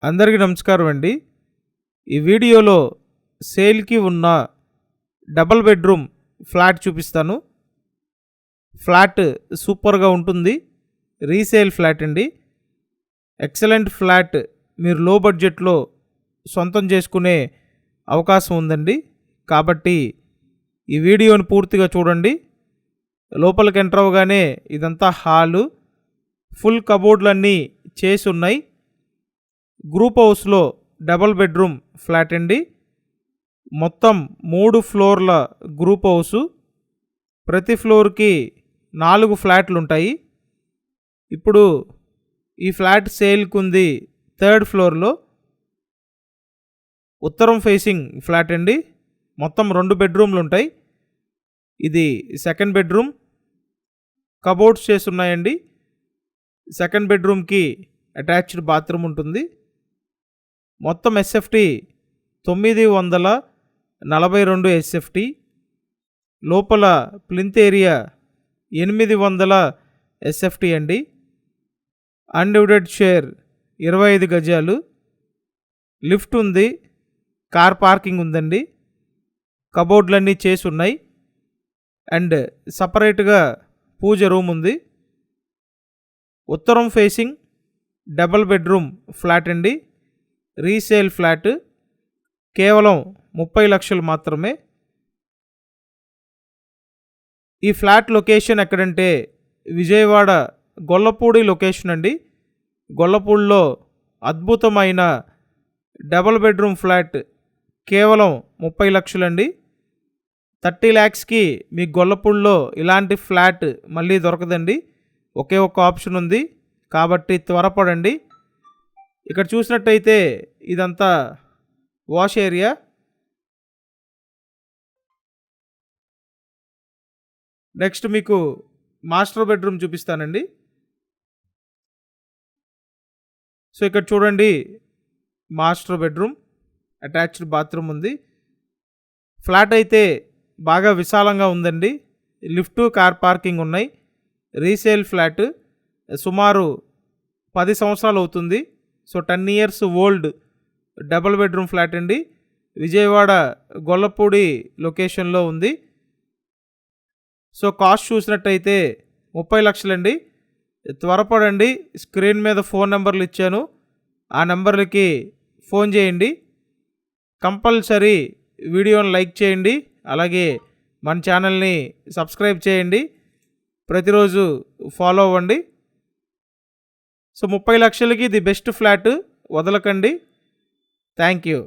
అందరికీ నమస్కారం అండి. ఈ వీడియోలో సేల్కి ఉన్న డబుల్ బెడ్రూమ్ ఫ్లాట్ చూపిస్తాను. ఫ్లాట్ సూపర్గా ఉంటుంది. రీసేల్ ఫ్లాట్ అండి. Excellent flat. మీరు లో బడ్జెట్లో సొంతం చేసుకునే అవకాశం ఉందండి. కాబట్టి ఈ వీడియోని పూర్తిగా చూడండి. లోపలికి ఎంటర్ అవ్వగానే ఇదంతా హాలు. ఫుల్ కబోర్డ్లన్నీ చేసి ఉన్నాయి. గ్రూప్ హౌస్లో డబుల్ బెడ్రూమ్ ఫ్లాట్ అండి. మొత్తం 3 ఫ్లోర్ల గ్రూప్ హౌసు. ప్రతి ఫ్లోర్కి 4 ఫ్లాట్లు ఉంటాయి. ఇప్పుడు ఈ ఫ్లాట్ సేల్కి ఉంది 3rd ఫ్లోర్లో. ఉత్తరం ఫేసింగ్ ఫ్లాట్ అండి. మొత్తం 2 బెడ్రూమ్లు ఉంటాయి. ఇది 2nd బెడ్రూమ్. కబోర్డ్స్ చేసి ఉన్నాయండి. 2nd బెడ్రూమ్కి అటాచ్డ్ బాత్రూమ్ ఉంటుంది. మొత్తం ఎస్ఎఫ్టీ 942 ఎస్ఎఫ్టీ. లోపల ప్లింత్ ఏరియా 800 ఎస్ఎఫ్టీ అండి. అన్డివైడెడ్ షేర్ 25 గజాలు. లిఫ్ట్ ఉంది. కార్ పార్కింగ్ ఉందండి. కబోర్డ్లన్నీ చేసి ఉన్నాయి. అండ్ సపరేట్గా పూజ రూమ్ ఉంది. ఉత్తరం ఫేసింగ్ డబుల్ బెడ్రూమ్ ఫ్లాట్ అండి. Resale flat. కేవలం 30 లక్షలు మాత్రమే. ఈ ఫ్లాట్ లొకేషన్ ఎక్కడంటే విజయవాడ గొల్లపూడి లొకేషన్ అండి. గొల్లపూడిలో అద్భుతమైన డబుల్ బెడ్రూమ్ ఫ్లాట్ కేవలం 30 లక్షలండి. 30 lakhsకి మీ గొల్లపూడిలో ఇలాంటి ఫ్లాట్ మళ్ళీ దొరకదండి. ఒకే ఒక్క ఆప్షన్ ఉంది. కాబట్టి త్వరపడండి. ఇక్కడ చూసినట్టయితే ఇదంతా వాష్ ఏరియా. నెక్స్ట్ మీకు మాస్టర్ బెడ్రూమ్ చూపిస్తానండి. సో ఇక్కడ చూడండి, మాస్టర్ బెడ్రూమ్, అటాచ్డ్ బాత్రూమ్ ఉంది. ఫ్లాట్ అయితే బాగా విశాలంగా ఉందండి. లిఫ్ట్, కార్ పార్కింగ్ ఉన్నాయి. Resale flat. సుమారు 10 సంవత్సరాలు అవుతుంది. So 10 years old double bedroom flat అండి. విజయవాడ గొల్లపూడి లొకేషన్లో ఉంది. సో కాస్ట్ చూసినట్టయితే 30 లక్షలండి. త్వరపడండి. స్క్రీన్ మీద ఫోన్ నెంబర్లు ఇచ్చాను. ఆ నెంబర్లకి ఫోన్ చేయండి. కంపల్సరీ వీడియోని లైక్ చేయండి. అలాగే మన ఛానల్ని సబ్స్క్రైబ్ చేయండి. ప్రతిరోజు ఫాలో అవ్వండి. సో 30 లక్షలకి ది బెస్ట్ ఫ్లాట్. వదలకండి. Thank you.